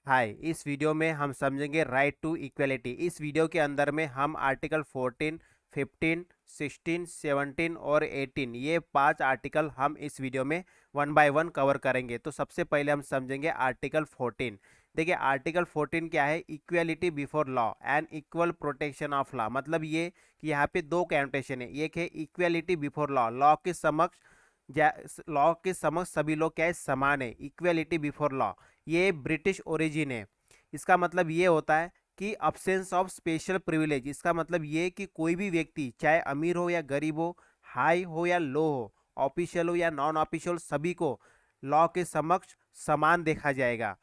हाय, इस वीडियो में हम समझेंगे राइट टू इक्वलिटी। इस वीडियो के अंदर में हम आर्टिकल 14, 15, 16, 17 और 18 ये 5 आर्टिकल हम इस वीडियो में वन बाय वन कवर करेंगे। तो सबसे पहले हम समझेंगे आर्टिकल 14। देखिए आर्टिकल 14 क्या है? Equality before law and equal protection of law. मतलब ये कि यहाँ पे दो कैंटेशन है। एक है इक्वलिटी बिफोर लॉ, लॉ के समक्ष सभी लोग क्या है? समान है। इक्वलिटी बिफोर लॉ ये ब्रिटिश ओरिजिन है। इसका मतलब ये होता है कि अब्सेंस ऑफ स्पेशल प्रिविलेज। इसका मतलब ये कि कोई भी व्यक्ति चाहे अमीर हो या गरीब हो, हाई हो या लो हो, ऑफिशियल हो या नॉन ऑफिशियल, सभी को लॉ के समक्ष समान देखा जाएगा।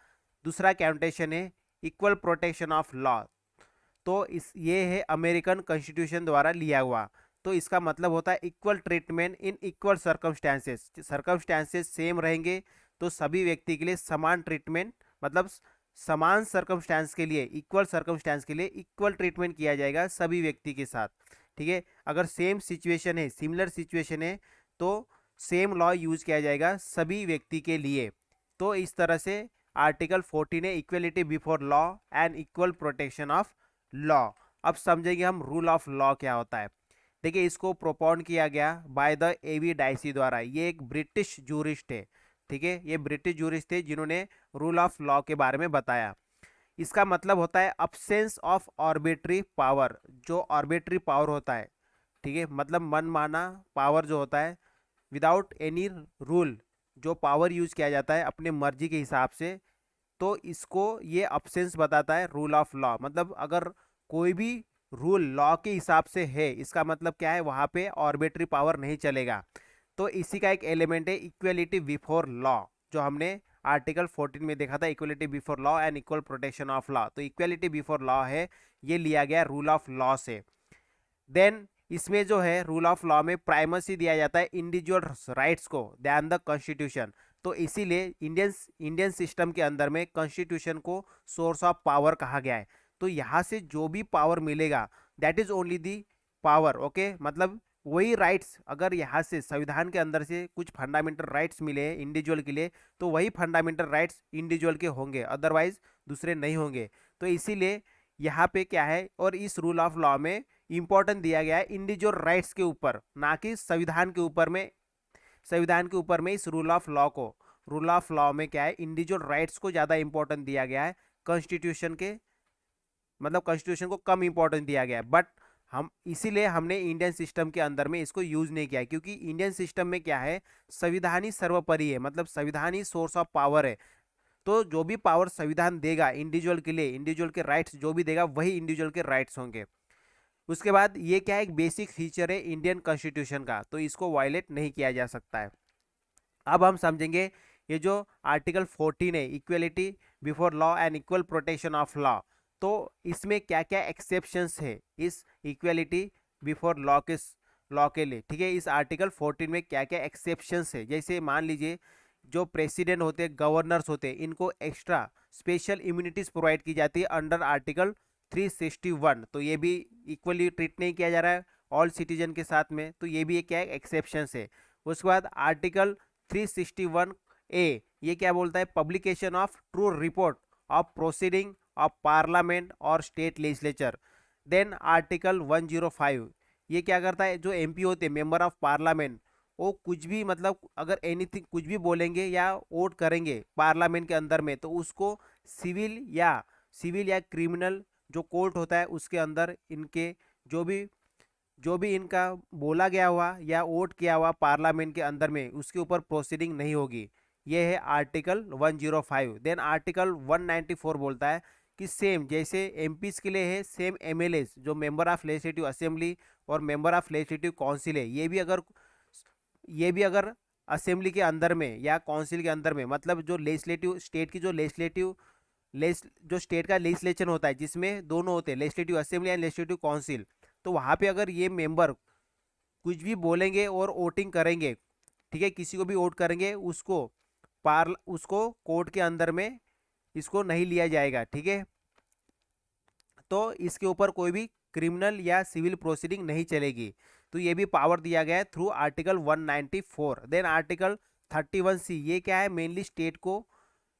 दूसरा कैंटेशन है इक्वल प्रोटेक्शन ऑफ लॉ। तो इस ये है अमेरिकन कॉन्स्टिट्यूशन द्वारा लिया हुआ। तो इसका मतलब होता है equal treatment in equal circumstances. Circumstances same रहेंगे तो सभी व्यक्ति के लिए समान ट्रीटमेंट, मतलब समान सर्कमस्टांस के लिए, इक्वल सर्कमस्टांस के लिए इक्वल ट्रीटमेंट किया जाएगा सभी व्यक्ति के साथ। ठीक है, अगर सेम सिचुएशन है, सिमिलर सिचुएशन है, तो सेम लॉ यूज किया जाएगा सभी व्यक्ति के लिए। तो इस तरह से आर्टिकल 14 है equality before law and equal protection of law. अब समझेंगे हम रूल ऑफ लॉ क्या होता है। देखिए इसको प्रोपाउंड किया गया बाय द एवी डाइसी द्वारा। ये एक ब्रिटिश जूरिस्ट है। ठीक है, ये ब्रिटिश जूरिस्ट थे जिन्होंने रूल ऑफ लॉ के बारे में बताया। इसका मतलब होता है अब्सेंस ऑफ आर्बिट्री पावर। जो आर्बिट्री पावर होता है, ठीक है, मतलब मनमाना पावर जो होता है, विदाउट एनी रूल, जो पावर यूज किया जाता है अपने मर्जी के हिसाब से, तो इसको ये अब्सेंस बताता है रूल ऑफ लॉ। मतलब अगर कोई भी रूल लॉ के हिसाब से है, इसका मतलब क्या है? वहां पे आर्बिट्री पावर नहीं चलेगा। तो इसी का एक एलिमेंट है इक्वलिटी बिफोर लॉ, जो हमने आर्टिकल 14 में देखा था, equality before law and equal protection of law. तो इक्वलिटी बिफोर लॉ है, ये लिया गया रूल ऑफ लॉ से। देन इसमें जो है रूल ऑफ लॉ में प्राइमेसी दिया जाता है इंडिविजुअल राइट्स को दैन द कॉन्स्टिट्यूशन। तो इसीलिए इंडियन इंडियन सिस्टम के अंदर में कॉन्स्टिट्यूशन को सोर्स ऑफ पावर कहा गया है। तो यहाँ से जो भी पावर मिलेगा, that is only the power. Okay, मतलब वही राइट्स, अगर यहाँ से संविधान के अंदर से कुछ फंडामेंटल राइट्स मिले हैं इंडिविजुअल के लिए, तो वही फंडामेंटल राइट्स इंडिविजुअल के होंगे, अदरवाइज दूसरे नहीं होंगे। तो इसीलिए यहाँ पे क्या है, और इस रूल ऑफ लॉ में इंपॉर्टेंट दिया गया है इंडिविजुअल राइट्स के ऊपर, ना कि संविधान के ऊपर में। संविधान के ऊपर में इस रूल ऑफ लॉ को, रूल ऑफ लॉ में क्या है, इंडिविजुअल राइट्स को ज़्यादा इंपॉर्टेंट दिया गया है। कॉन्स्टिट्यूशन के, मतलब कॉन्स्टिट्यूशन को कम इंपॉर्टेंस दिया गया है। बट हम इसीलिए हमने इंडियन सिस्टम के अंदर में इसको यूज नहीं किया है, क्योंकि इंडियन सिस्टम में क्या है, संविधान ही सर्वोपरि है, मतलब संविधान ही सोर्स ऑफ पावर है। तो जो भी पावर संविधान देगा इंडिविजुअल के लिए, इंडिविजुअल के राइट्स जो भी देगा, वही इंडिविजुअल के राइट्स होंगे। उसके बाद ये क्या है, एक बेसिक फीचर है इंडियन कॉन्स्टिट्यूशन का, तो इसको वायलेट नहीं किया जा सकता है। अब हम समझेंगे ये जो आर्टिकल 14 है equality before law and equal protection of law, तो इसमें क्या क्या एक्सेप्शंस है इस इक्वलिटी बिफोर लॉ के लिए। ठीक है, इस आर्टिकल 14 में क्या क्या एक्सेप्शंस है, जैसे मान लीजिए जो प्रेसिडेंट होते हैं, गवर्नर्स होते हैं, इनको एक्स्ट्रा स्पेशल इम्यूनिटीज प्रोवाइड की जाती है अंडर आर्टिकल 361। तो ये भी इक्वली ट्रीट नहीं किया जा रहा है ऑल सिटीजन के साथ में, तो ये भी एक क्या है, एक्सेप्शंस है। उसके बाद आर्टिकल 361 ए, ये क्या बोलता है, publication of true report of proceeding of parliament और स्टेट लेजिस्लेचर। देन आर्टिकल 105, ये क्या करता है, जो एमपी होते हैं, मेंबर ऑफ पार्लियामेंट, वो कुछ भी, मतलब अगर एनीथिंग कुछ भी बोलेंगे या वोट करेंगे पार्लियामेंट के अंदर में, तो उसको सिविल या क्रिमिनल जो कोर्ट होता है उसके अंदर इनके जो भी इनका बोला गया हुआ या वोट किया हुआ पार्लियामेंट के अंदर में, उसके ऊपर प्रोसीडिंग नहीं होगी। ये है आर्टिकल 105। देन आर्टिकल 194 बोलता है कि सेम जैसे एमपीज के लिए है, सेम एमएलएस जो मेंबर ऑफ लेजिस्लेटिव असेंबली और मेंबर ऑफ लेजिस्लेटिव काउंसिल है, ये भी अगर असेंबली के अंदर में या काउंसिल के अंदर में, मतलब जो लेजिस्लेटिव स्टेट की जो जो स्टेट का लेजिस्लेशन होता है, जिसमें दोनों होते हैं, legislative assembly and legislative council, तो वहाँ पे अगर ये मेंबर कुछ भी बोलेंगे और वोटिंग करेंगे, ठीक है, किसी को भी वोट करेंगे, उसको कोर्ट के अंदर में इसको नहीं लिया जाएगा। ठीक है, तो इसके ऊपर कोई भी क्रिमिनल या सिविल प्रोसीडिंग नहीं चलेगी। तो ये भी पावर दिया गया है थ्रू आर्टिकल 194। देन आर्टिकल 31 सी, ये क्या है, मेनली स्टेट को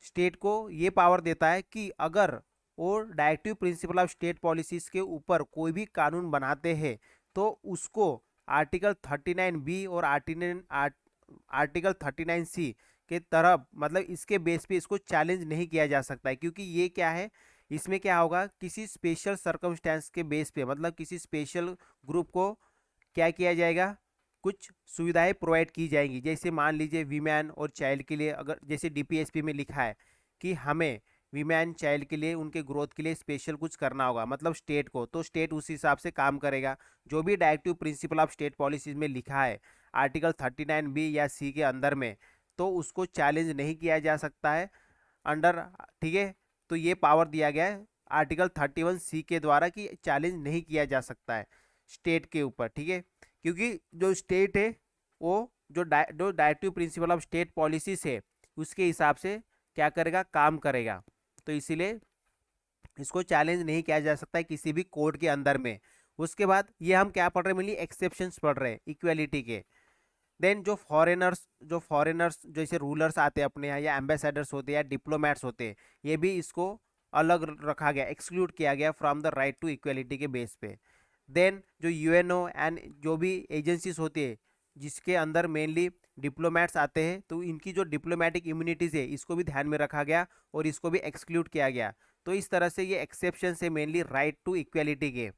स्टेट को ये पावर देता है कि अगर वो directive principle of state policies के ऊपर कोई भी कानून बनाते हैं तो उसको आर्टिकल 39 बी और आर्टिकल 39 सी के तरफ मतलब इसके बेस पे इसको चैलेंज नहीं किया जा सकता है, क्योंकि ये क्या है, इसमें क्या होगा, किसी स्पेशल सर्कमस्टेंस के बेस पे मतलब किसी स्पेशल ग्रुप को क्या किया जाएगा, कुछ सुविधाएं प्रोवाइड की जाएंगी। जैसे मान लीजिए वीमेन और चाइल्ड के लिए, अगर जैसे डीपीएसपी में लिखा है कि हमें वीमेन चाइल्ड के लिए उनके ग्रोथ के लिए स्पेशल कुछ करना होगा मतलब स्टेट को, तो स्टेट उस हिसाब से काम करेगा। जो भी directive principle of state policies में लिखा है आर्टिकल 39 बी या सी के अंदर में, तो उसको चैलेंज नहीं किया जा सकता है अंडर, ठीक है। तो ये पावर दिया गया है आर्टिकल 31 सी के द्वारा कि चैलेंज नहीं किया जा सकता है स्टेट के ऊपर, ठीक है। क्योंकि जो स्टेट है वो जो directive principle of state policies है उसके हिसाब से क्या करेगा, काम करेगा। तो इसीलिए इसको चैलेंज नहीं किया जा सकता है किसी भी कोर्ट के अंदर में। उसके बाद ये हम क्या पढ़ रहे हैं, मेनली एक्सेप्शंस पढ़ रहे हैं इक्वेलिटी के। देन जो फॉरेनर्स जैसे रूलर्स आते हैं अपने यहाँ, या एम्बेसडर्स होते हैं या डिप्लोमेट्स होते हैं, ये भी इसको अलग रखा गया, एक्सक्लूड किया गया from the right to equality के बेस पे। देन जो यूएनओ एंड जो भी एजेंसीज होती है जिसके अंदर मेनली डिप्लोमेट्स आते हैं, तो इनकी जो डिप्लोमेटिक इम्यूनिटीज़ है इसको भी ध्यान में रखा गया और इसको भी एक्सक्लूड किया गया। तो इस तरह से ये एक्सेप्शन है मेनली राइट टू इक्वेलिटी के।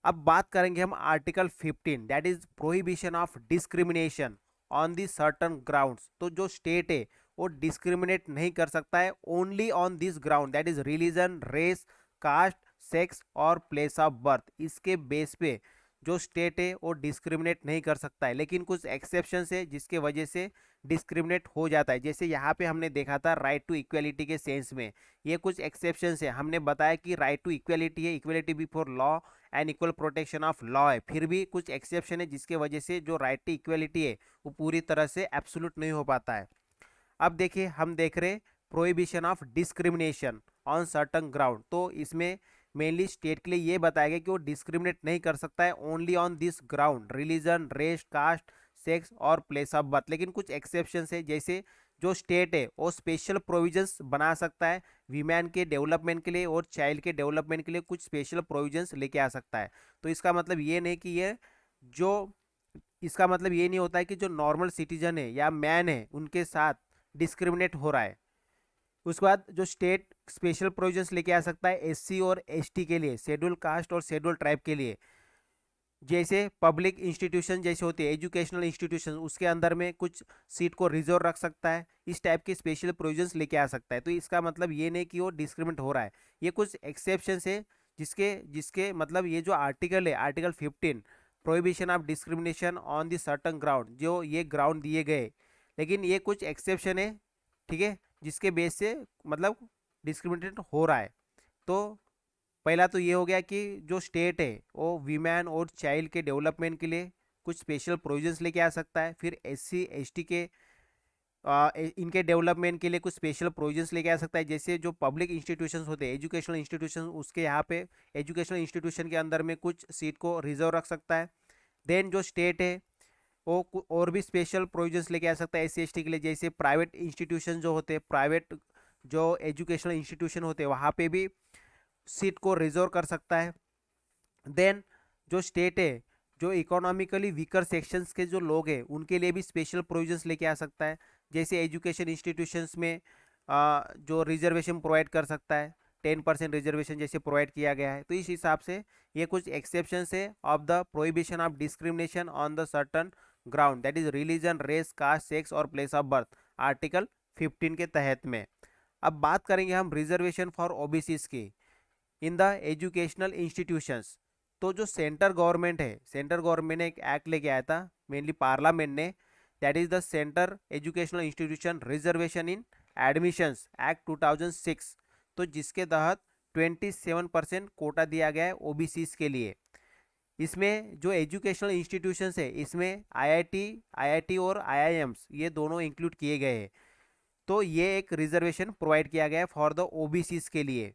अब बात करेंगे हम article 15 that is prohibition of discrimination on the certain grounds. तो जो स्टेट है वो डिस्क्रिमिनेट नहीं कर सकता है only on this ground that is religion, race, caste, sex और प्लेस ऑफ बर्थ। इसके बेस पे जो स्टेट है वो डिस्क्रिमिनेट नहीं कर सकता है, लेकिन कुछ एक्सेप्शंस है जिसके वजह से डिस्क्रिमिनेट हो जाता है। जैसे यहाँ पे हमने देखा था राइट टू इक्वेलिटी के सेंस में, ये कुछ एक्सेप्शंस है। हमने बताया कि राइट टू इक्वेलिटी है, equality before law and equal protection of law है, फिर भी कुछ एक्सेप्शन है जिसके वजह से जो राइट टू इक्वेलिटी है वो पूरी तरह से एब्सोल्यूट नहीं हो पाता है। अब देखिए हम देख रहे prohibition of discrimination on certain ground. तो इसमें मेनली स्टेट के लिए ये बताया गया कि वो डिस्क्रिमिनेट नहीं कर सकता है only on this ground, religion, race, caste, sex और प्लेस ऑफ बर्थ। लेकिन कुछ एक्सेप्शंस है, जैसे जो स्टेट है वो स्पेशल प्रोविजंस बना सकता है वीमेन के डेवलपमेंट के लिए और चाइल्ड के डेवलपमेंट के लिए, कुछ स्पेशल प्रोविजंस लेके आ सकता है। तो इसका मतलब ये नहीं कि ये जो इसका मतलब ये नहीं होता है कि जो नॉर्मल सिटीजन है या मैन है उनके साथ डिस्क्रिमिनेट हो रहा है। उसके बाद जो स्टेट स्पेशल प्रोविजंस लेके आ सकता है एससी और एसटी के लिए, शेड्यूल कास्ट और शेड्यूल ट्राइब के लिए। जैसे पब्लिक इंस्टीट्यूशन जैसे होते हैं एजुकेशनल इंस्टीट्यूशन, उसके अंदर में कुछ सीट को रिजर्व रख सकता है, इस टाइप के स्पेशल प्रोविजंस लेके आ सकता है। तो इसका मतलब ये नहीं कि वो डिस्क्रिमिनेट हो रहा है, ये कुछ एक्सेप्शंस है जिसके जिसके मतलब ये जो आर्टिकल है article 15 prohibition of discrimination on the certain ground, जो ये ग्राउंड दिए गए, लेकिन ये कुछ एक्सेप्शन है, ठीक है, जिसके बेस से मतलब डिस्क्रिमिनेट हो रहा है। तो पहला तो ये हो गया कि जो स्टेट है वो वीमेन और चाइल्ड के डेवलपमेंट के लिए कुछ स्पेशल प्रोविजंस लेके आ सकता है। फिर एससी एसटी के इनके डेवलपमेंट के लिए कुछ स्पेशल प्रोविजंस लेके आ सकता है। जैसे जो पब्लिक इंस्टीट्यूशंस होते हैं एजुकेशनल इंस्टीट्यूशन, उसके यहाँ पे एजुकेशनल इंस्टीट्यूशन के अंदर में कुछ सीट को रिजर्व रख सकता है। देन जो स्टेट है वो और भी स्पेशल प्रोविजंस लेके आ सकता है एससी एसटी के लिए। जैसे प्राइवेट इंस्टीट्यूशन जो होते हैं, प्राइवेट जो एजुकेशनल इंस्टीट्यूशन होते हैं वहाँ पे भी सीट को रिजर्व कर सकता है। देन जो स्टेट है जो इकोनॉमिकली वीकर सेक्शंस के जो लोग हैं उनके लिए भी स्पेशल प्रोविजंस लेके आ सकता है। जैसे एजुकेशन इंस्टीट्यूशंस में जो रिजर्वेशन प्रोवाइड कर सकता है, 10% रिजर्वेशन जैसे प्रोवाइड किया गया है। तो इस हिसाब से ये कुछ एक्सेप्शंस है of the prohibition of discrimination on the certain ground that is religion, race, caste, sex और प्लेस ऑफ बर्थ, आर्टिकल 15 के तहत में। अब बात करेंगे हम रिजर्वेशन फॉर ओबीसीज की इन द एजुकेशनल इंस्टीट्यूशंस। तो जो सेंटर गवर्नमेंट है, सेंट्रल गवर्नमेंट ने एक एक्ट लेके आया था मेनली पार्लियामेंट ने, that is the centre educational institution reservation in admissions act 2006। तो जिसके तहत 27% कोटा दिया गया है ओबीसीज के लिए। इसमें जो एजुकेशनल इंस्टीट्यूशंस है इसमें आईआईटी और आईआईएम्स ये दोनों इंक्लूड किए गए हैं। तो ये एक रिजर्वेशन प्रोवाइड किया गया है फॉर द ओबीसीज के लिए।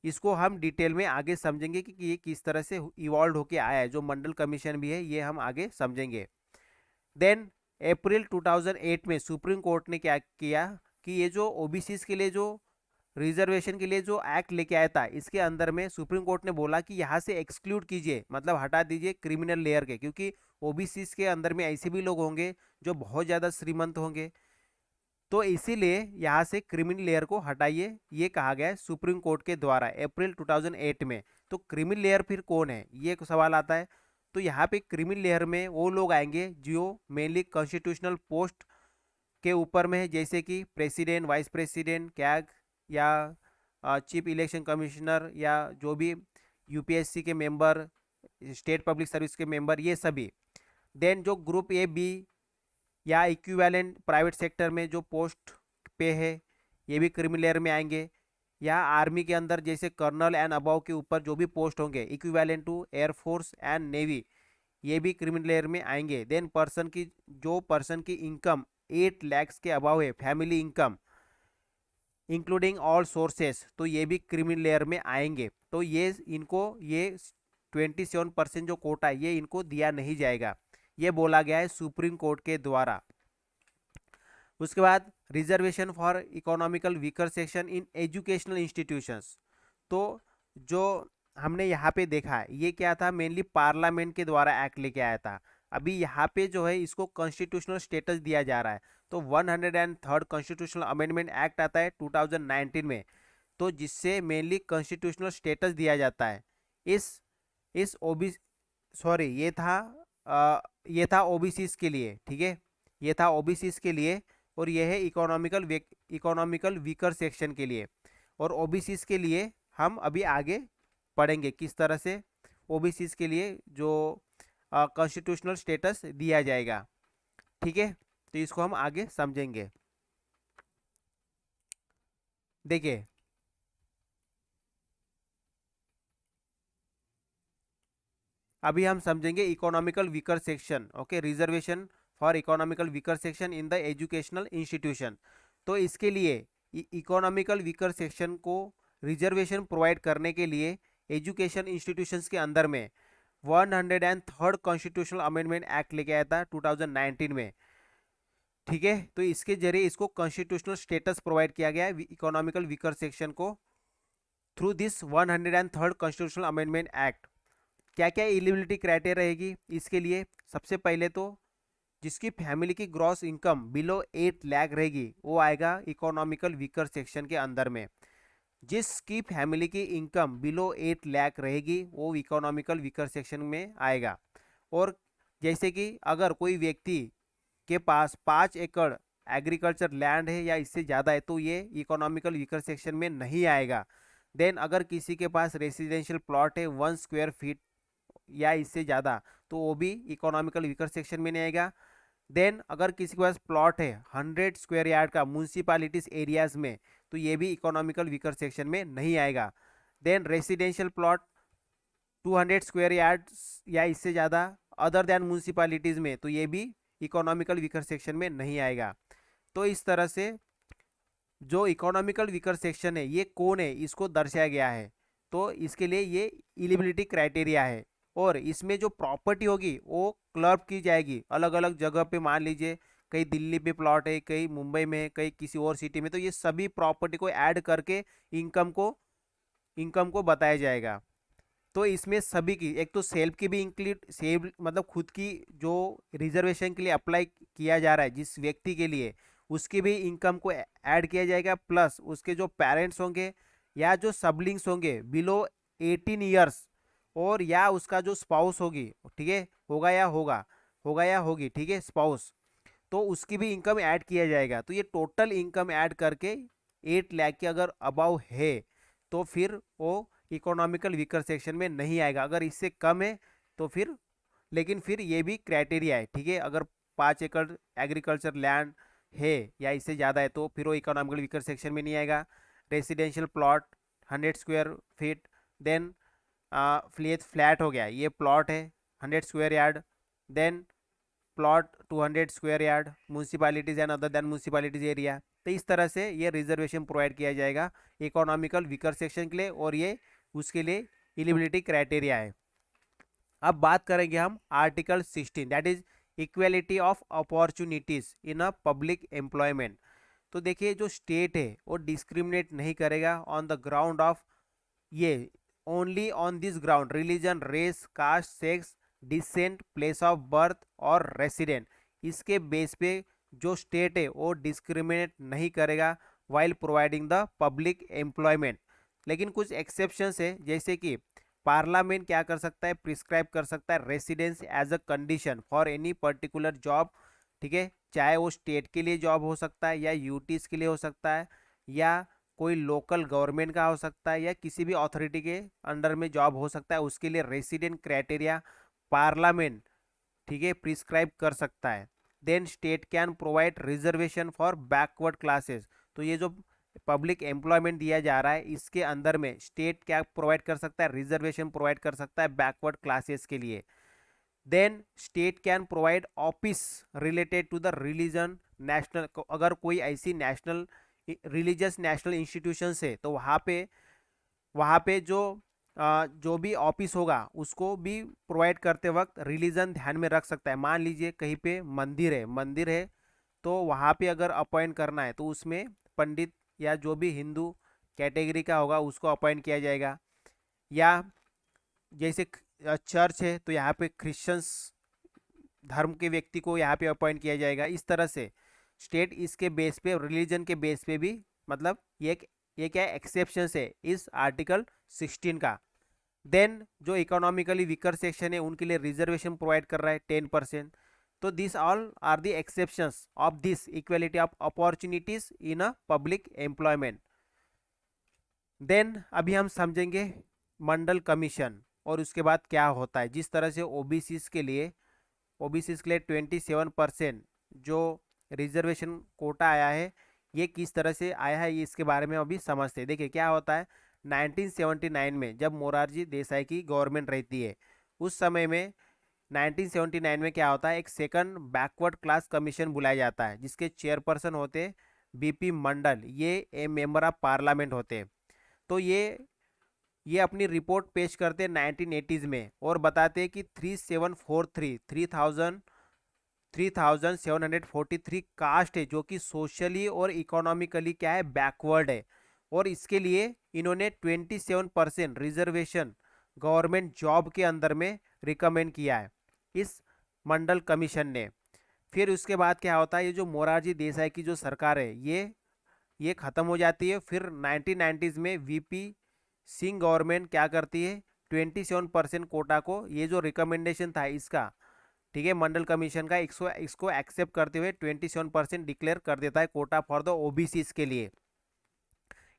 इसको हम डिटेल में आगे समझेंगे कि ये किस तरह से इवॉल्व होके आया है, जो मंडल कमीशन भी है ये हम आगे समझेंगे। देन अप्रैल 2008 में सुप्रीम कोर्ट ने क्या किया, कि ये जो ओबीसीज के लिए जो रिजर्वेशन के लिए जो एक्ट लेके आया था, इसके अंदर में सुप्रीम कोर्ट ने बोला कि यहाँ से एक्सक्लूड कीजिए, मतलब हटा दीजिए क्रिमिनल लेयर के, क्योंकि ओबीसीज के अंदर में ऐसे भी लोग होंगे जो बहुत ज़्यादा श्रीमंत होंगे, तो इसीलिए यहाँ से क्रिमिनल लेयर को हटाइए, ये कहा गया है सुप्रीम कोर्ट के द्वारा अप्रैल 2008 में। तो क्रिमिनल लेयर फिर कौन है, ये सवाल आता है। तो यहाँ पे क्रिमिनल लेयर में वो लोग आएंगे जो मेनली कॉन्स्टिट्यूशनल पोस्ट के ऊपर में है, जैसे कि प्रेसिडेंट, वाइस प्रेसिडेंट, कैग, या चीफ इलेक्शन कमिश्नर, या जो भी यूपीएससी के मेंबर, स्टेट पब्लिक सर्विस के मेंबर, ये सभी। देन जो ग्रुप ए बी या इक्विवेलेंट प्राइवेट सेक्टर में जो पोस्ट पे है, ये भी क्रिमिनल लेयर में आएंगे। या आर्मी के अंदर जैसे कर्नल एंड अबव के ऊपर जो भी पोस्ट होंगे equivalent to air force and navy, ये भी क्रिमिनल लेयर में आएंगे। देन पर्सन की इनकम 8 lakhs के अबव है, family income including all sources, तो ये भी क्रिमिनल लेयर में आएंगे। तो ये 27% जो कोटा है ये इनको दिया नहीं जाएगा, ये बोला गया है सुप्रीम कोर्ट के द्वारा। उसके बाद reservation for economical weaker section in educational institutions, तो जो हमने यहाँ पे देखा है ये क्या था, मेनली पार्लियामेंट के द्वारा एक्ट लेके आया था। अभी यहाँ पे जो है इसको कॉन्स्टिट्यूशनल स्टेटस दिया जा रहा है। तो 103rd कॉन्स्टिट्यूशनल अमेंडमेंट एक्ट आता है 2019 में, तो जिससे मेनली कॉन्स्टिट्यूशनल स्टेटस दिया जाता है। इस ओबी सॉरी ये था ओबीसीज के लिए, ठीक है, ये था ओबीसीज के लिए, और ये है इकोनॉमिकल वीकर सेक्शन के लिए। और ओबीसीज के लिए हम अभी आगे पढ़ेंगे किस तरह से ओबीसीज के लिए जो कॉन्स्टिट्यूशनल स्टेटस दिया जाएगा, ठीक है। तो इसको हम आगे समझेंगे। देखिए, अभी हम समझेंगे economical weaker section, okay, reservation for economical weaker section in the educational institution. तो इसके लिए इकोनॉमिकल वीकर सेक्शन को रिजर्वेशन प्रोवाइड करने के लिए एजुकेशन इंस्टीट्यूशंस के अंदर में 103rd कॉन्स्टिट्यूशनल अमेंडमेंट एक्ट लेके आया था 2019 में, ठीक है। तो इसके जरिए इसको कॉन्स्टिट्यूशनल स्टेटस प्रोवाइड किया गया है इकोनॉमिकल वीकर सेक्शन को through this 103rd constitutional amendment act. क्या क्या एलिजिबिलिटी क्राइटेरिया रहेगी इसके लिए, सबसे पहले तो जिसकी फैमिली की ग्रॉस इनकम बिलो 8 लाख रहेगी वो आएगा इकोनॉमिकल वीकर सेक्शन के अंदर में। जिसकी फैमिली की इनकम बिलो 8 लाख रहेगी वो इकोनॉमिकल वीकर सेक्शन में आएगा। और जैसे कि अगर कोई व्यक्ति के पास 5 एकड़ एग्रीकल्चर लैंड है या इससे ज़्यादा है तो ये इकोनॉमिकल वीकर सेक्शन में नहीं आएगा। देन अगर किसी के पास रेसिडेंशियल प्लॉट है 1 स्क्वायर फीट या इससे ज़्यादा, तो वो भी इकोनॉमिकल वीकर सेक्शन में नहीं आएगा। देन अगर किसी के पास प्लॉट है 100 स्क्वायर यार्ड का म्यूनसिपालिटीज एरियाज में, तो ये भी इकोनॉमिकल वीकर सेक्शन में नहीं आएगा। Then residential plot 200 square yard या इससे ज़्यादा अदर दैन म्यूनसिपालिटीज़ में, तो ये भी इकोनॉमिकल वीकर सेक्शन में नहीं आएगा। तो इस तरह से जो इकोनॉमिकल वीकर सेक्शन है ये कौन है इसको दर्शाया गया है। तो इसके लिए ये एलिजिबिलिटी क्राइटेरिया है। और इसमें जो प्रॉपर्टी होगी वो क्लब की जाएगी अलग अलग जगह पे, मान लीजिए कहीं दिल्ली पे प्लॉट है, कहीं मुंबई में है, कहीं किसी और सिटी में, तो ये सभी प्रॉपर्टी को ऐड करके इनकम को बताया जाएगा। तो इसमें सभी की, एक तो सेल्फ की भी इंक्लूड, सेल्फ मतलब खुद की जो रिजर्वेशन के लिए अप्लाई किया जा रहा है जिस व्यक्ति के लिए, उसकी भी इनकम को ऐड किया जाएगा, प्लस उसके जो पेरेंट्स होंगे या जो सबलिंग्स होंगे बिलो 18 ईयर्स, और या उसका जो स्पाउस होगी, ठीक है, होगा या होगी, ठीक है, स्पाउस, तो उसकी भी इनकम ऐड किया जाएगा। तो ये टोटल इनकम ऐड करके 8 लाख के अगर अबाव है तो फिर वो इकोनॉमिकल वीकर सेक्शन में नहीं आएगा। अगर इससे कम है तो फिर, लेकिन फिर ये भी क्राइटेरिया है, ठीक है, अगर 5 एकड़ एग्रीकल्चर लैंड है या इससे ज़्यादा है तो फिर वो इकोनॉमिकल वीकर सेक्शन में नहीं आएगा। Residential plot 100 square feet, then flat हो गया, ये प्लॉट है 100 square yard, then plot 200 square yard, municipalities and other than municipalities area. तो इस तरह से ये रिजर्वेशन प्रोवाइड किया जाएगा इकोनॉमिकल वीकर सेक्शन के लिए, और ये उसके लिए एलिजिबिलिटी क्राइटेरिया है। अब बात करेंगे हम article 16, that is equality of opportunities in a public employment. तो देखिए जो स्टेट है वो डिस्क्रिमिनेट नहीं करेगा ऑन द ग्राउंड ऑफ ये only on this ground religion race caste sex descent place of birth और रेसिडेंट, इसके बेस पे जो स्टेट है वो डिस्क्रिमिनेट नहीं करेगा while providing the public employment. लेकिन कुछ एक्सेप्शंस है, जैसे कि पार्लियामेंट क्या कर सकता है, प्रिस्क्राइब कर सकता है residence as a condition for any particular job. ठीक है, चाहे वो स्टेट के लिए जॉब हो सकता है या यूटीज के लिए हो सकता है या कोई लोकल गवर्नमेंट का हो सकता है या किसी भी अथॉरिटी के अंडर में जॉब हो सकता है, उसके लिए रेसिडेंट क्राइटेरिया पार्लियामेंट, ठीक है, प्रिस्क्राइब कर सकता है। Then state can provide reservation for backward classes. तो ये जो पब्लिक एम्प्लॉयमेंट दिया जा रहा है इसके अंदर में स्टेट क्या प्रोवाइड कर सकता है, रिजर्वेशन प्रोवाइड कर सकता है बैकवर्ड क्लासेस के लिए। Then state can provide office related to the religion national, अगर कोई ऐसी नेशनल रिलीजियस नेशनल इंस्टीट्यूशंस है तो वहाँ पे जो भी ऑफिस होगा उसको भी प्रोवाइड करते वक्त रिलीजन ध्यान में रख सकता है। मान लीजिए कहीं पे मंदिर है तो वहाँ पे अगर अपॉइंट करना है तो उसमें पंडित या जो भी हिंदू कैटेगरी का होगा उसको अपॉइंट किया जाएगा। या जैसे चर्च है तो यहाँ पे क्रिश्चियंस धर्म के व्यक्ति को यहाँ पे अपॉइंट किया जाएगा। इस तरह से स्टेट इसके बेस पे रिलीजन के बेस पे भी, मतलब ये क्या एक्सेप्शन है इस आर्टिकल 16 का। देन जो इकोनॉमिकली वीकर सेक्शन है उनके लिए रिजर्वेशन प्रोवाइड कर रहा है 10%। तो this all are the exceptions of this equality of opportunities in a public employment. Then अभी हम समझेंगे मंडल कमीशन और उसके बाद क्या होता है। जिस तरह से ओबीसीज के लिए 27% जो रिजर्वेशन कोटा आया है ये किस तरह से आया है ये इसके बारे में अभी समझते हैं। देखिए क्या होता है, 1979 में जब मोरारजी देसाई की गवर्नमेंट रहती है उस समय में 1979 में क्या होता है, एक सेकंड बैकवर्ड क्लास कमीशन बुलाया जाता है जिसके चेयरपर्सन होते बीपी मंडल, ये ए मेंबर ऑफ पार्लियामेंट होते। तो ये अपनी रिपोर्ट पेश करते हैं 1980s में और बताते हैं कि 3743 कास्ट है जो कि सोशली और इकोनॉमिकली क्या है, बैकवर्ड है। और इसके लिए इन्होंने 27% रिजर्वेशन गवर्नमेंट जॉब के अंदर में रिकमेंड किया है इस मंडल कमीशन ने। फिर उसके बाद क्या होता है, ये जो मोरारजी देसाई की जो सरकार है ये ख़त्म हो जाती है। फिर 1990s में वीपी सिंह गवर्नमेंट क्या करती है, 27% कोटा को, ये जो रिकमेंडेशन था इसका, ठीक है, मंडल कमीशन का, इसको एक्सेप्ट करते हुए 27% डिक्लेयर कर देता है कोटा फॉर द ओबीसीज के लिए।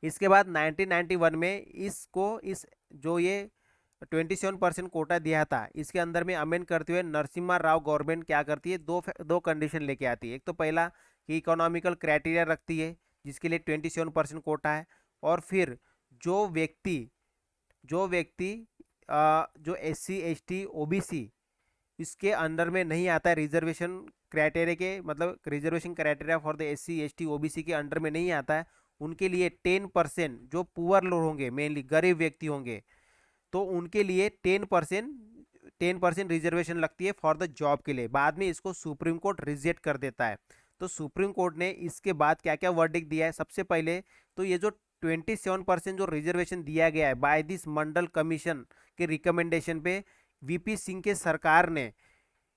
इसके बाद 1991 में इस जो ये 27% कोटा दिया था इसके अंदर में अमेंड करते हुए नरसिम्हा राव गवर्नमेंट क्या करती है, दो कंडीशन लेके आती है। एक तो पहला कि इकोनॉमिकल क्राइटेरिया रखती है जिसके लिए 27% कोटा है, और फिर जो व्यक्ति जो एससी एसटी ओबीसी इसके अंडर में नहीं आता है, रिजर्वेशन क्राइटेरिया के, मतलब reservation criteria for the SC ST OBC के अंडर में नहीं आता है, उनके लिए 10%, जो पुअर लोग होंगे मेनली गरीब व्यक्ति होंगे तो उनके लिए 10% रिजर्वेशन लगती है फॉर द जॉब के लिए। बाद में इसको सुप्रीम कोर्ट रिजेक्ट कर देता है। तो सुप्रीम कोर्ट ने इसके बाद क्या क्या वर्डिक्ट दिया है, सबसे पहले तो ये जो 27% जो रिजर्वेशन दिया गया है बाय दिस मंडल कमीशन के रिकमेंडेशन पे वीपी सिंह के सरकार ने,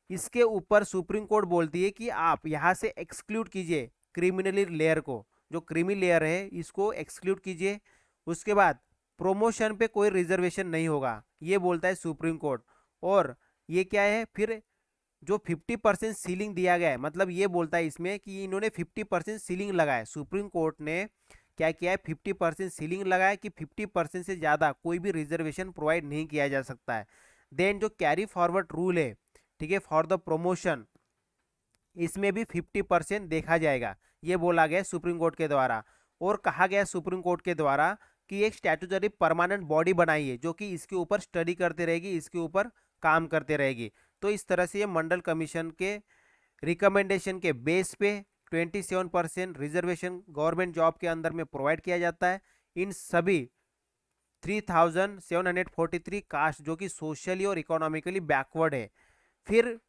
इसके ऊपर सुप्रीम कोर्ट बोलती है कि आप यहाँ से एक्सक्लूड कीजिए क्रिमिनल लेयर को, जो क्रिमी लेयर है इसको एक्सक्लूड कीजिए। उसके बाद प्रोमोशन पे कोई रिजर्वेशन नहीं होगा, ये बोलता है सुप्रीम कोर्ट। और ये क्या है, फिर जो 50% सीलिंग दिया गया है, मतलब ये बोलता है इसमें कि इन्होंने 50% सीलिंग लगाया है। सुप्रीम कोर्ट ने क्या किया है, 50% सीलिंग लगाया कि 50% से ज़्यादा कोई भी रिजर्वेशन प्रोवाइड नहीं किया जा सकता है। देन जो कैरी फॉरवर्ड रूल है, ठीक है, फॉर द प्रमोशन, इसमें भी 50% देखा जाएगा, ये बोला गया सुप्रीम कोर्ट के द्वारा। और कहा गया सुप्रीम कोर्ट के द्वारा कि एक स्टैट्यूटरी परमानेंट बॉडी बनाई है जो कि इसके ऊपर स्टडी करते रहेगी, इसके ऊपर काम करते रहेगी। तो इस तरह से ये मंडल कमीशन के रिकमेंडेशन के बेस पे 27% रिजर्वेशन गवर्नमेंट जॉब के अंदर में प्रोवाइड किया जाता है इन सभी 3743 कास्ट जो कि सोशली और इकोनॉमिकली बैकवर्ड है। फिर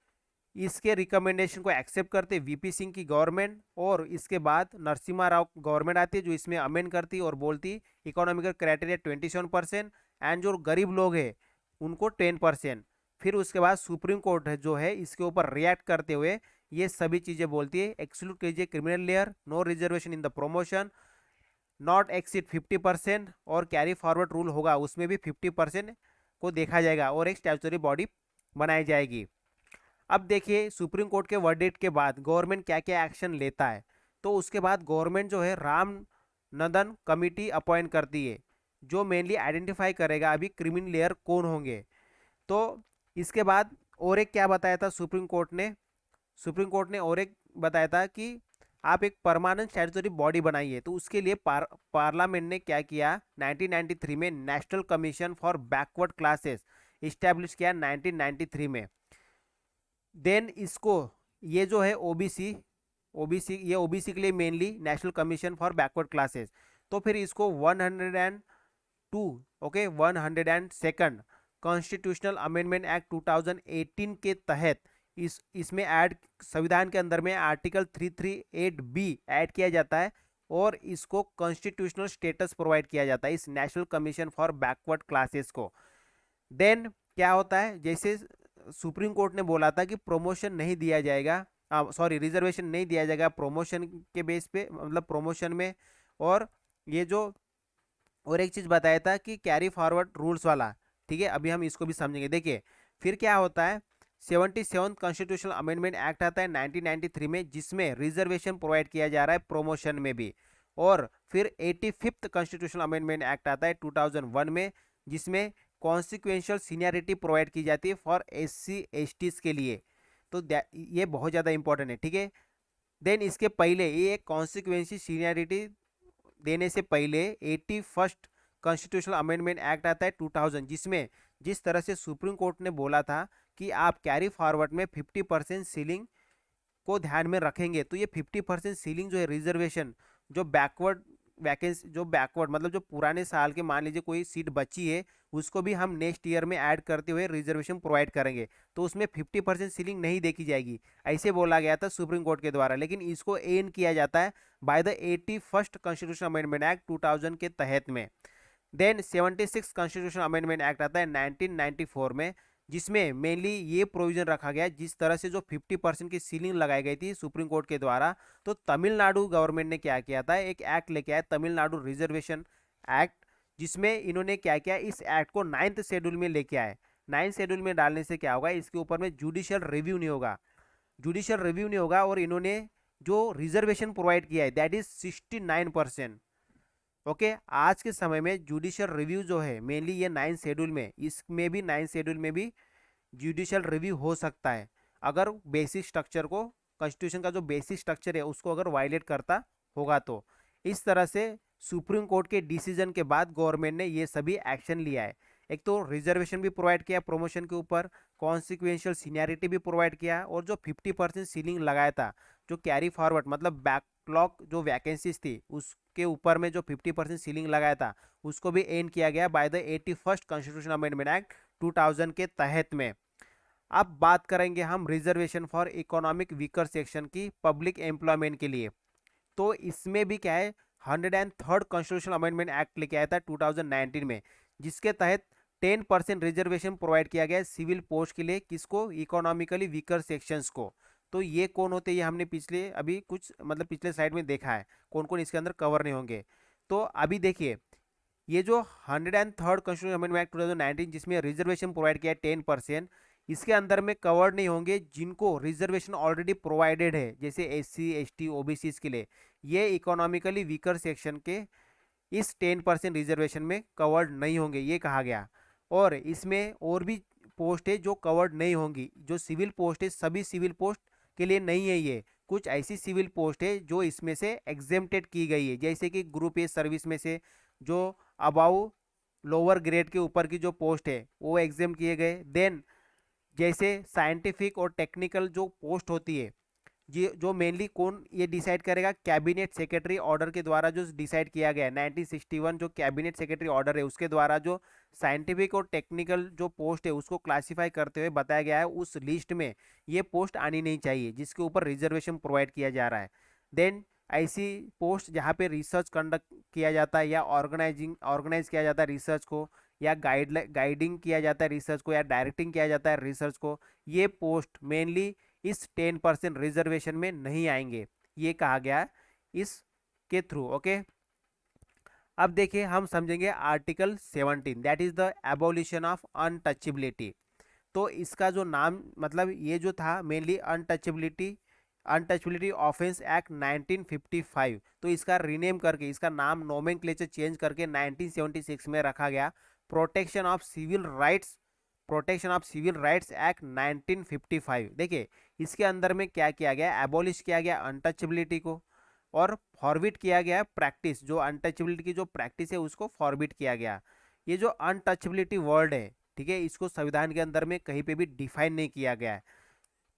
इसके रिकमेंडेशन को एक्सेप्ट करते वीपी सिंह की गवर्नमेंट, और इसके बाद नरसिम्हा राव गवर्नमेंट आती है जो इसमें अमेंड करती और बोलती इकोनॉमिकल क्राइटेरिया 27% एंड जो गरीब लोग हैं उनको 10%। फिर उसके बाद सुप्रीम कोर्ट है जो है इसके ऊपर रिएक्ट करते हुए ये सभी चीज़ें बोलती है, एक्सक्लूड कीजिए criminal layer, no reservation in the promotion, not exceed 50%, और कैरी फॉरवर्ड रूल होगा उसमें भी 50% को देखा जाएगा और एक स्टैट्यूटरी बॉडी बनाई जाएगी। अब देखिए सुप्रीम कोर्ट के वर्डिक्ट के बाद गवर्नमेंट क्या क्या एक्शन लेता है। तो उसके बाद गवर्नमेंट जो है राम नदन कमिटी अपॉइंट करती है जो मेनली आइडेंटिफाई करेगा अभी क्रिमिनल लेयर कौन होंगे। तो इसके बाद और एक क्या बताया था सुप्रीम कोर्ट ने और एक बताया था कि आप एक परमानेंट स्टैट्यूटरी बॉडी बनाइए। तो उसके लिए पार्लियामेंट ने क्या किया, 1993 में national commission for backward classes establish किया 1993 में। देन इसको ये जो है ओबीसी ये ओबीसी के लिए mainly national commission for backward classes. तो फिर इसको 102 okay 102nd constitutional amendment act 2018 के तहत इसमें ऐड संविधान के अंदर में आर्टिकल 338 बी ऐड किया जाता है और इसको कॉन्स्टिट्यूशनल स्टेटस प्रोवाइड किया जाता है इस national commission for backward classes को। देन क्या होता है, जैसे सुप्रीम कोर्ट ने बोला था कि प्रमोशन नहीं दिया जाएगा, सॉरी रिजर्वेशन नहीं दिया जाएगा प्रमोशन के बेस पे, मतलब प्रमोशन में। और ये जो और एक चीज़ बताया था कि कैरी फॉरवर्ड रूल्स वाला, ठीक है, अभी हम इसको भी समझेंगे। देखिए फिर क्या होता है, 77 कॉन्स्टिट्यूशनल अमेंडमेंट एक्ट आता है 1993 में जिसमें रिजर्वेशन प्रोवाइड किया जा रहा है प्रमोशन में भी। और फिर 85th कॉन्स्टिट्यूशनल अमेंडमेंट एक्ट आता है 2001 में जिसमें कॉन्सिक्वेंशियल सीनियरिटी प्रोवाइड की जाती है फॉर SC STs के लिए। तो ये बहुत ज़्यादा इंपॉर्टेंट है, ठीक है। देन इसके पहले ये कॉन्सिक्वेंशियल सीनियरिटी देने से पहले 81st कॉन्स्टिट्यूशनल अमेंडमेंट एक्ट आता है 2000 जिसमें जिस तरह से सुप्रीम कोर्ट ने बोला था कि आप कैरी फॉरवर्ड में 50% सीलिंग को ध्यान में रखेंगे। तो ये 50% सीलिंग जो है रिजर्वेशन जो बैकवर्ड वैकेंसी जो बैकवर्ड मतलब जो पुराने साल के मान लीजिए कोई सीट बची है उसको भी हम नेक्स्ट ईयर में ऐड करते हुए रिजर्वेशन प्रोवाइड करेंगे। तो उसमें 50% सीलिंग नहीं देखी जाएगी, ऐसे बोला गया था सुप्रीम कोर्ट के द्वारा, लेकिन इसको एंड किया जाता है by the 81st constitution amendment act 2000 के तहत में। देन 76 कॉन्स्टिट्यूशन अमेंडमेंट एक्ट आता है 1994 में जिसमें मेनली ये प्रोविजन रखा गया जिस तरह से जो 50% की सीलिंग लगाई गई थी सुप्रीम कोर्ट के द्वारा। तो तमिलनाडु गवर्नमेंट ने क्या किया था, एक एक्ट लेके आया तमिलनाडु रिजर्वेशन एक्ट, जिसमें इन्होंने क्या किया, इस एक्ट को 9th शेड्यूल में लेके आए। 9th शेड्यूल में डालने से क्या होगा, इसके ऊपर में जुडिशियल रिव्यू नहीं होगा और इन्होंने जो रिजर्वेशन प्रोवाइड किया है दैट इज 69%। ओके आज के समय में जुडिशियल रिव्यू जो है मेनली ये 9th शेड्यूल में, इसमें भी 9th शेड्यूल में भी जुडिशियल रिव्यू हो सकता है अगर बेसिक स्ट्रक्चर को, कॉन्स्टिट्यूशन का जो बेसिक स्ट्रक्चर है उसको अगर वायलेट करता होगा। तो इस तरह से सुप्रीम कोर्ट के डिसीजन के बाद गवर्नमेंट ने ये सभी एक्शन लिया है। एक तो रिजर्वेशन भी प्रोवाइड किया प्रमोशन के ऊपर, कॉन्सिक्वेंशियल सीनियरिटी भी प्रोवाइड किया, और जो 50% सीलिंग लगाया था जो कैरी फॉरवर्ड मतलब बैकलॉग जो वैकेंसीज थी उसके ऊपर में जो 50% सीलिंग लगाया था उसको भी एंड किया गया by the 81st constitution amendment act 2000 के तहत में। अब बात करेंगे हम reservation for economic weaker section की पब्लिक एम्प्लॉयमेंट के लिए। तो इसमें भी क्या है, 103rd कॉन्स्टिट्यूशन अमेंडमेंट एक्ट लेके आया था 2019 में जिसके तहत 10% रिजर्वेशन प्रोवाइड किया गया है सिविल पोस्ट के लिए, किसको, इकोनॉमिकली वीकर सेक्शंस को। तो ये कौन होते हैं, ये हमने पिछले स्लाइड में देखा है कौन कौन इसके अंदर कवर नहीं होंगे। तो अभी देखिए ये जो 103rd कॉन्स्टिट्यूशन अमेंडमेंट एक्ट 2019 जिसमें रिजर्वेशन प्रोवाइड किया है 10%, इसके अंदर में कवर्ड नहीं होंगे जिनको रिजर्वेशन ऑलरेडी प्रोवाइडेड है, जैसे SC ST OBCs के लिए ये इकोनॉमिकली वीकर सेक्शन के इस 10% रिजर्वेशन में कवर्ड नहीं होंगे, ये कहा गया। और इसमें और भी पोस्ट है जो कवर्ड नहीं होंगी, जो सिविल पोस्ट है सभी सिविल पोस्ट के लिए नहीं है, ये कुछ ऐसी सिविल पोस्ट है जो इसमें से एग्जेम्प्टेड की गई है, जैसे कि ग्रुप ए सर्विस में से जो अबाउ लोअर ग्रेड के ऊपर की जो पोस्ट है वो एग्जेम्प्ट किए गए। देन जैसे साइंटिफिक और टेक्निकल जो पोस्ट होती है जी जो मेनली कौन ये डिसाइड करेगा, कैबिनेट सेक्रेटरी ऑर्डर के द्वारा जो डिसाइड किया गया है 1961 जो कैबिनेट सेक्रेटरी ऑर्डर है उसके द्वारा जो साइंटिफिक और टेक्निकल जो पोस्ट है उसको क्लासिफाई करते हुए बताया गया है उस लिस्ट में ये पोस्ट आनी नहीं चाहिए जिसके ऊपर रिजर्वेशन प्रोवाइड किया जा रहा है। देन ऐसी पोस्ट जहाँ पे रिसर्च कंडक्ट किया जाता है या ऑर्गेनाइज किया जाता है रिसर्च को, या गाइडिंग किया जाता है रिसर्च को, या डायरेक्टिंग किया जाता है रिसर्च को, ये पोस्ट मेनली इस 10% रिजर्वेशन में नहीं आएंगे, ये कहा गया इस के थ्रू। ओके, अब देखिए हम समझेंगे article 17 that is the abolition of untouchability. तो इसका जो नाम मतलब ये जो था मेनली अनटचेबिलिटी ऑफेंस एक्ट 1955, तो इसका रीनेम करके इसका नाम नोमेनक्लेचर चेंज करके 1976 में रखा गया protection of civil rights act 1955। देखिए इसके अंदर में क्या किया गया, एबॉलिश किया गया अनटचेबिलिटी को और फॉरबिट किया गया प्रैक्टिस, जो अनटचेबिलिटी की जो प्रैक्टिस है उसको फॉरबिट किया गया। ये जो अनटचेबिलिटी वर्ड है, ठीक है, इसको संविधान के अंदर में कहीं पे भी डिफाइन नहीं किया गया है।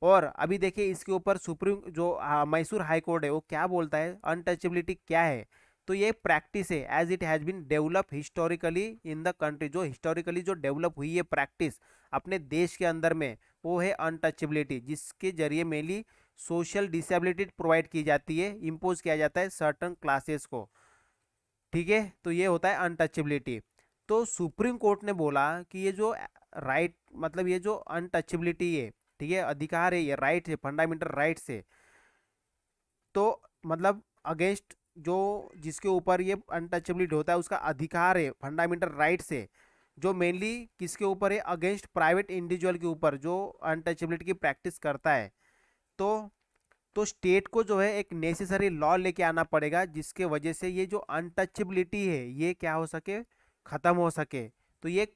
और अभी देखिए इसके ऊपर सुप्रीम जो मैसूर हाई कोर्ट है वो क्या बोलता है, अनटचेबिलिटी क्या है, तो ये प्रैक्टिस है as it has been develop historically in the country, जो हिस्टोरिकली जो डेवलप हुई है प्रैक्टिस अपने देश के अंदर में वो है अनटचेबिलिटी, जिसके जरिए मेनली सोशल डिसेबिलिटी प्रोवाइड की जाती है, इम्पोज किया जाता है सर्टन क्लासेस को। ठीक है, तो ये होता है अनटचेबिलिटी। तो सुप्रीम कोर्ट ने बोला कि ये जो राइट मतलब ये जो अनटचेबिलिटी है, ठीक है, अधिकार है, ये राइट है, फंडामेंटल राइट्स है, तो मतलब अगेंस्ट जो जिसके ऊपर ये अनटचेबिलिटी होता है उसका अधिकार है, फंडामेंटल राइट्स है, जो मेनली किसके ऊपर है, अगेंस्ट प्राइवेट इंडिविजुअल के ऊपर जो अनटचेबिलिटी की प्रैक्टिस करता है। तो तो स्टेट को जो है एक नेसेसरी लॉ लेके आना पड़ेगा जिसके वजह से ये जो अनटचेबिलिटी है ये क्या हो सके, खत्म हो सके। तो ये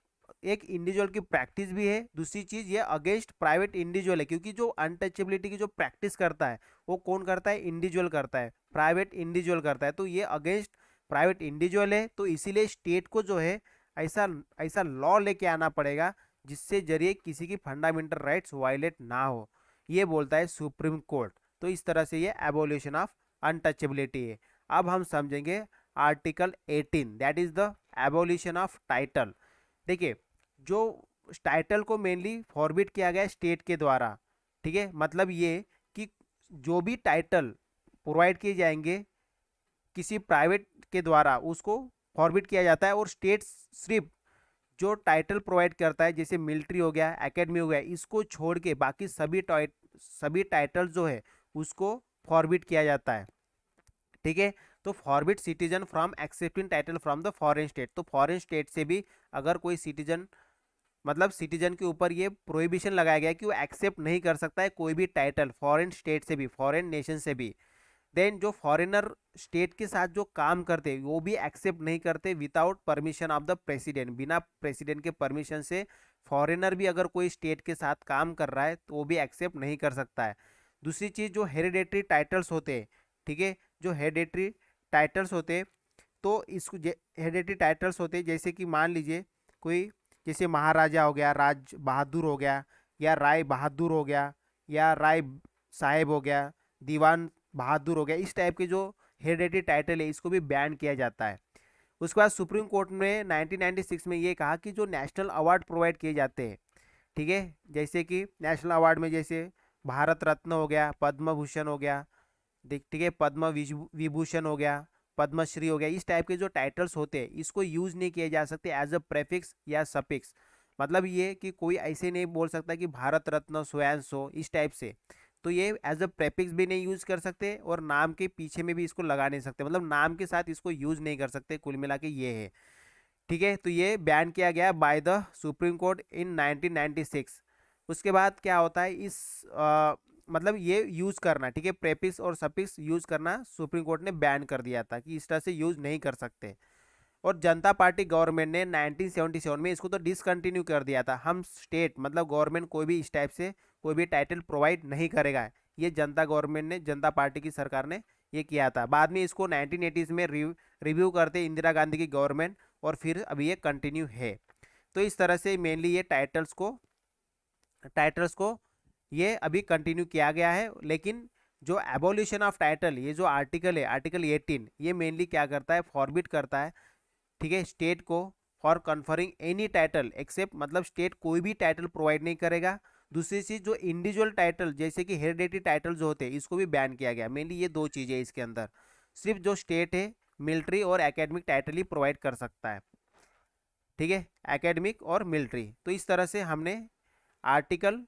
एक इंडिविजुअल की प्रैक्टिस भी है, दूसरी चीज ये अगेंस्ट प्राइवेट इंडिविजुअल है, क्योंकि जो अनटचेबिलिटी की जो प्रैक्टिस करता है वो कौन करता है, इंडिविजुअल करता है, प्राइवेट इंडिविजुअल करता है, तो ये अगेंस्ट प्राइवेट इंडिविजुअल है। तो इसीलिए स्टेट को जो है ऐसा ऐसा लॉ लेके आना पड़ेगा जिससे जरिए किसी की फंडामेंटल राइट्स वायलेट ना हो, ये बोलता है सुप्रीम कोर्ट। तो इस तरह से ये एबोल्यूशन ऑफ अनटचेबिलिटी है। अब हम समझेंगे article 18 that is the abolition of title. देखिए जो टाइटल को मेनली फॉरबिट किया गया स्टेट के द्वारा, ठीक है, मतलब ये कि जो भी टाइटल प्रोवाइड किए जाएंगे किसी प्राइवेट के द्वारा उसको फॉरबिट किया जाता है, और स्टेट सिर्फ जो टाइटल प्रोवाइड करता है जैसे मिलिट्री हो गया, एकेडमी हो गया, इसको छोड़ के बाकी सभी टाइटल जो है उसको फॉरबिट किया जाता है। ठीक है, तो forbid citizen from accepting title from the foreign state, तो फॉरेन स्टेट से भी अगर कोई सिटीजन मतलब सिटीजन के ऊपर ये प्रोहिबिशन लगाया गया कि वो एक्सेप्ट नहीं कर सकता है कोई भी टाइटल फॉरेन स्टेट से भी, फॉरेन नेशन से भी। देन जो फॉरेनर स्टेट के साथ जो काम करते वो भी एक्सेप्ट नहीं करते without permission of the president, बिना प्रेसिडेंट के परमिशन से फॉरेनर भी अगर कोई स्टेट के साथ काम कर रहा है तो वो भी एक्सेप्ट नहीं कर सकता है। दूसरी चीज़ जो हेरिडेटरी टाइटल्स होते हैं, ठीक है, जो हेरिडेटरी टाइटल्स होते हैं, तो इसको हेरिडेटरी टाइटल्स होते हैं जैसे कि मान लीजिए कोई जैसे महाराजा हो गया, राज बहादुर हो गया, या राय बहादुर हो गया, या राय साहेब हो गया, दीवान बहादुर हो गया, इस टाइप के जो हेरिडेटरी टाइटल है इसको भी बैन किया जाता है। उसके बाद सुप्रीम कोर्ट ने 1996 में ये कहा कि जो नेशनल अवार्ड प्रोवाइड किए जाते हैं, ठीक है, जैसे कि नेशनल अवार्ड में जैसे भारत रत्न हो गया, पद्म भूषण हो गया, ठीक है, पद्म विभूषण हो गया, पद्मश्री हो गया, इस टाइप के जो टाइटल्स होते हैं इसको यूज नहीं किए जा सकते एज अ प्रेफिक्स या सफिक्स। मतलब ये कि कोई ऐसे नहीं बोल सकता कि भारत रत्न स्वयं इस टाइप से, तो ये एज अ प्रेफिक्स भी नहीं यूज कर सकते और नाम के पीछे में भी इसको लगा नहीं सकते, मतलब नाम के साथ इसको यूज नहीं कर सकते, कुल मिला के ये है। ठीक है, तो ये बैन किया गया बाय द सुप्रीम कोर्ट इन 1996। उसके बाद क्या होता है इस मतलब ये यूज करना, ठीक है, प्रेफिक्स और सफिक्स यूज करना सुप्रीम कोर्ट ने बैन कर दिया था कि इस तरह से यूज नहीं कर सकते। और जनता पार्टी गवर्नमेंट ने 1977 में इसको तो डिसकंटिन्यू कर दिया था, हम स्टेट मतलब गवर्नमेंट कोई भी इस टाइप से कोई भी टाइटल प्रोवाइड नहीं करेगा, ये जनता गवर्नमेंट ने, जनता पार्टी की सरकार ने ये किया था। बाद में इसको 1980s में रिव्यू करते इंदिरा गांधी की गवर्नमेंट, और फिर अभी ये कंटिन्यू है। तो इस तरह से मेनली ये टाइटल्स को ये अभी कंटिन्यू किया गया है। लेकिन जो एबोल्यूशन ऑफ टाइटल, ये जो आर्टिकल है आर्टिकल 18, ये मेनली क्या करता है, फॉरबिट करता है, ठीक है, स्टेट को for conferring any title except, मतलब स्टेट कोई भी टाइटल प्रोवाइड नहीं करेगा। दूसरी चीज जो इंडिविजुअल टाइटल जैसे कि हेरिडेटरी टाइटल जो होते हैं इसको भी बैन किया गया। मेनली ये दो चीजें इसके अंदर, सिर्फ जो स्टेट है मिलिट्री और एकेडमिक टाइटल ही प्रोवाइड कर सकता है, ठीक है, एकेडमिक और मिलिट्री। तो इस तरह से हमने आर्टिकल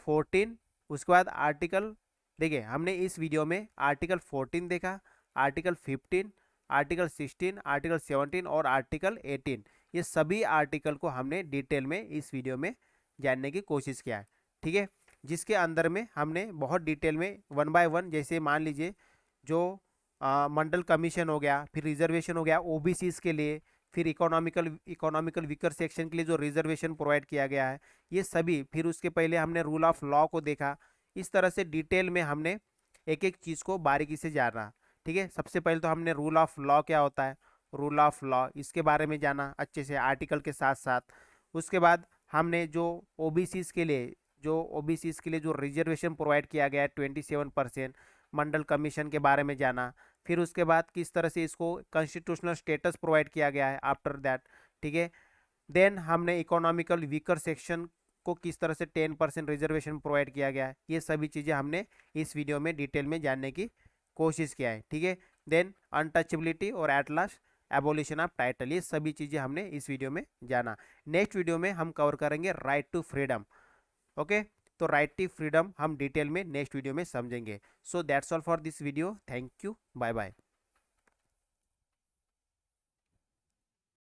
14, उसके बाद आर्टिकल, देखिए हमने इस वीडियो में आर्टिकल 14 देखा, आर्टिकल 15, आर्टिकल 16, आर्टिकल 17 और आर्टिकल 18, ये सभी आर्टिकल को हमने डिटेल में इस वीडियो में जानने की कोशिश किया है, ठीक है, जिसके अंदर में हमने बहुत डिटेल में वन बाय वन, जैसे मान लीजिए जो मंडल कमीशन हो गया, फिर रिजर्वेशन हो गया ओबीसीज के लिए, फिर इकोनॉमिकल वीकर सेक्शन के लिए जो रिजर्वेशन प्रोवाइड किया गया है, ये सभी, फिर उसके पहले हमने रूल ऑफ लॉ को देखा। इस तरह से डिटेल में हमने एक एक चीज़ को बारीकी से जाना, ठीक है। सबसे पहले तो हमने रूल ऑफ लॉ क्या होता है, रूल ऑफ लॉ इसके बारे में जाना अच्छे से आर्टिकल के साथ साथ। उसके बाद हमने जो ओबीसीज के लिए जो रिजर्वेशन प्रोवाइड किया गया है 27%, मंडल कमीशन के बारे में जाना। फिर उसके बाद किस तरह से इसको कॉन्स्टिट्यूशनल स्टेटस प्रोवाइड किया गया है आफ्टर दैट, ठीक है। देन हमने इकोनॉमिकल वीकर सेक्शन को किस तरह से 10% रिजर्वेशन प्रोवाइड किया गया है, ये सभी चीज़ें हमने इस वीडियो में डिटेल में जानने की कोशिश किया है, ठीक है। देन अनटचेबिलिटी और at last abolition of title, ये सभी चीज़ें हमने इस वीडियो में जाना। नेक्स्ट वीडियो में हम कवर करेंगे राइट टू फ्रीडम, ओके। तो राइट टू फ्रीडम हम डिटेल में नेक्स्ट वीडियो में समझेंगे। So that's all for this video, thank you, bye bye.